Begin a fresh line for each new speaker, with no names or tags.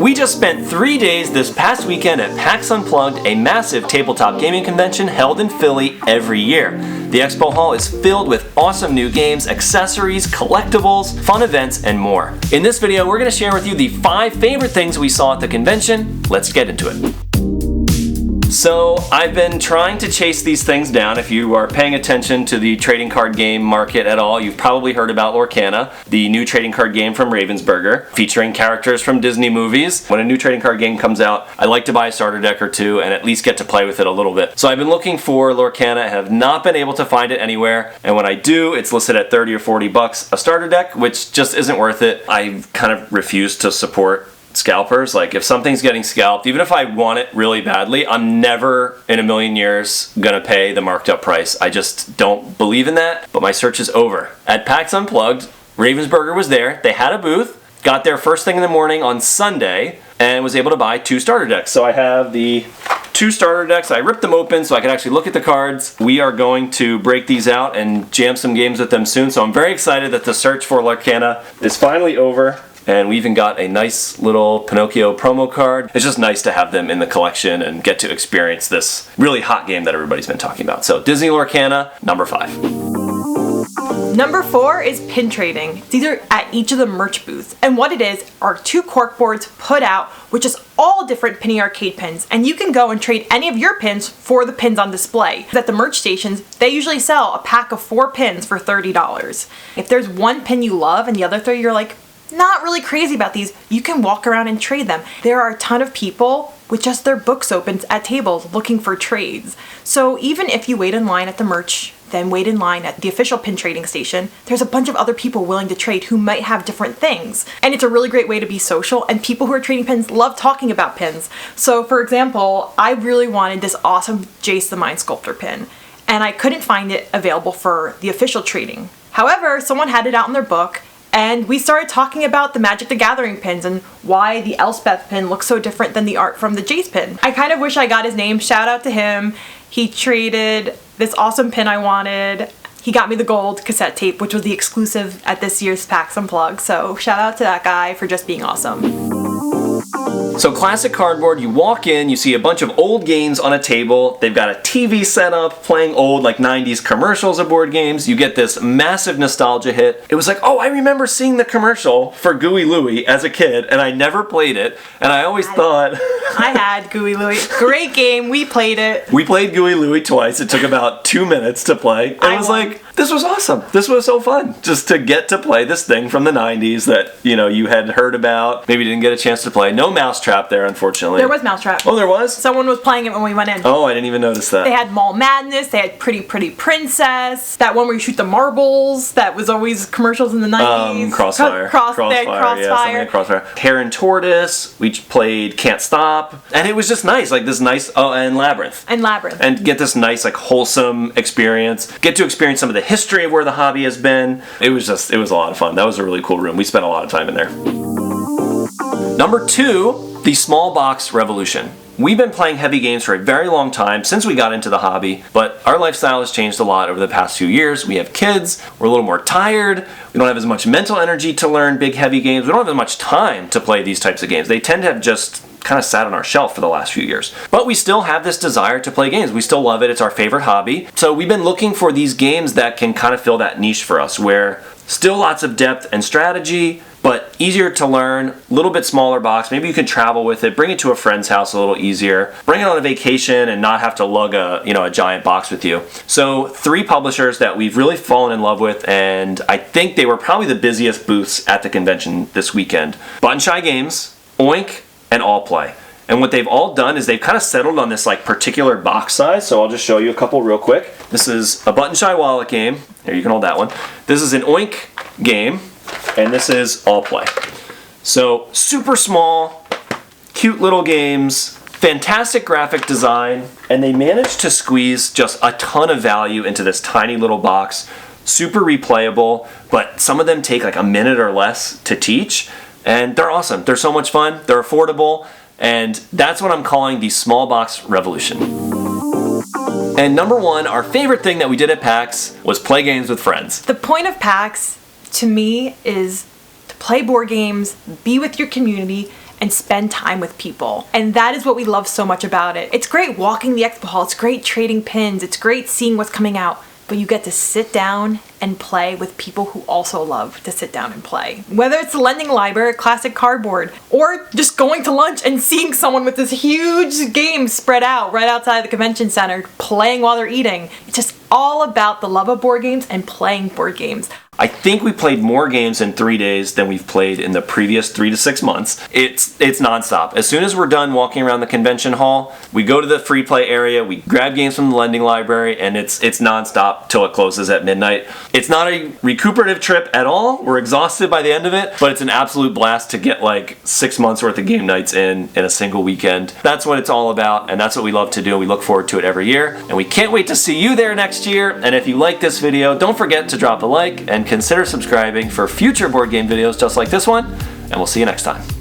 We just spent 3 days this past weekend at PAX Unplugged, a massive tabletop gaming convention held in Philly every year. The expo hall is filled with awesome new games, accessories, collectibles, fun events, and more. In this video, we're going to share with you the 5 favorite things we saw at the convention. Let's get into it. So I've been trying to chase these things down. If you are paying attention to the trading card game market at all, you've probably heard about Lorcana, the new trading card game from Ravensburger, featuring characters from Disney movies. When a new trading card game comes out, I like to buy a starter deck or two and at least get to play with it a little bit. So I've been looking for Lorcana, I have not been able to find it anywhere, and when I do, it's listed at 30 or 40 bucks a starter deck, which just isn't worth it. I kind of refuse to support scalpers. Like, if something's getting scalped, even if I want it really badly, I'm never in a million years gonna pay the marked up price. I just don't believe in that. But my search is over. At PAX Unplugged, Ravensburger was there. They had a booth, got there first thing in the morning on Sunday, and was able to buy 2 starter decks. So I have the 2 starter decks. I ripped them open so I could actually look at the cards. We are going to break these out and jam some games with them soon. So I'm very excited that the search for Lorcana is finally over. And we even got a nice little Pinocchio promo card. It's just nice to have them in the collection and get to experience this really hot game that everybody's been talking about. So Disney Lorcana, number 5.
Number 4 is pin trading. These are at each of the merch booths. And what it is are 2 cork boards put out with just all different Penny Arcade pins. And you can go and trade any of your pins for the pins on display. At the merch stations, they usually sell a pack of 4 pins for $30. If there's one pin you love and the other 3 you're like, not really crazy about these, you can walk around and trade them. There are a ton of people with just their books open at tables looking for trades. So even if you wait in line at the merch, then wait in line at the official pin trading station, there's a bunch of other people willing to trade who might have different things. And it's a really great way to be social, and people who are trading pins love talking about pins. So for example, I really wanted this awesome Jace the Mind Sculptor pin, and I couldn't find it available for the official trading. However, someone had it out in their book, and we started talking about the Magic the Gathering pins and why the Elspeth pin looks so different than the art from the Jace pin. I kind of wish I got his name. Shout out to him. He traded this awesome pin I wanted. He got me the gold cassette tape, which was the exclusive at this year's PAX Unplugged. So shout out to that guy for just being awesome.
So classic cardboard, you walk in, you see a bunch of old games on a table, they've got a TV set up playing old like 90s commercials of board games, you get this massive nostalgia hit. It was like, oh, I remember seeing the commercial for Gooey Louie as a kid, and I never played it, and I always thought...
I had Gooey Louie. Great game, we played it.
We played Gooey Louie twice, it took about 2 minutes to play, and it was like, this was awesome. This was so fun, just to get to play this thing from the 90s that, you know, you had heard about, maybe didn't get a chance to play. No Mousetrap there, unfortunately.
There was Mousetrap.
Oh, there was?
Someone was playing it when we went in.
Oh, I didn't even notice that.
They had Mall Madness, they had Pretty Pretty Princess, that one where you shoot the marbles, that was always commercials in the 90s.
Crossfire.
Crossfire.
Yeah, something like Crossfire. Hare and Tortoise, we played Can't Stop, and it was just nice, like this nice, and Labyrinth. And get this nice, like, wholesome experience. Get to experience some of the history of where the hobby has been. It was a lot of fun. That was a really cool room. We spent a lot of time in there. Number 2, the small box revolution. We've been playing heavy games for a very long time since we got into the hobby, but our lifestyle has changed a lot over the past few years. We have kids, we're a little more tired, we don't have as much mental energy to learn big heavy games, we don't have as much time to play these types of games. They tend to have just kind of sat on our shelf for the last few years. But we still have this desire to play games. We still love it. It's our favorite hobby. So we've been looking for these games that can kind of fill that niche for us, where still lots of depth and strategy, but easier to learn, a little bit smaller box. Maybe you can travel with it, bring it to a friend's house a little easier, bring it on a vacation and not have to lug a giant box with you. So 3 publishers that we've really fallen in love with, and I think they were probably the busiest booths at the convention this weekend. Button Shy Games, Oink, and All Play. And what they've all done is they've kind of settled on this like particular box size. So I'll just show you a couple real quick. This is a Button Shy Wallet game. Here, you can hold that one. This is an Oink game. And this is All Play. So super small, cute little games, fantastic graphic design, and they managed to squeeze just a ton of value into this tiny little box. Super replayable, but some of them take like a minute or less to teach. And they're awesome. They're so much fun. They're affordable. And that's what I'm calling the small box revolution. And number 1, our favorite thing that we did at PAX was play games with friends.
The point of PAX, to me, is to play board games, be with your community, and spend time with people. And that is what we love so much about it. It's great walking the expo hall, it's great trading pins, it's great seeing what's coming out, but you get to sit down and play with people who also love to sit down and play. Whether it's the lending library, classic cardboard, or just going to lunch and seeing someone with this huge game spread out right outside the convention center playing while they're eating. It's just all about the love of board games and playing board games.
I think we played more games in 3 days than we've played in the previous 3 to 6 months. It's nonstop. As soon as we're done walking around the convention hall, we go to the free play area, we grab games from the lending library, and it's nonstop till it closes at midnight. It's not a recuperative trip at all. We're exhausted by the end of it, but it's an absolute blast to get like 6 months worth of game nights in a single weekend. That's what it's all about, and that's what we love to do. We look forward to it every year, and we can't wait to see you there next year. And if you like this video, don't forget to drop a like and consider subscribing for future board game videos just like this one, and we'll see you next time.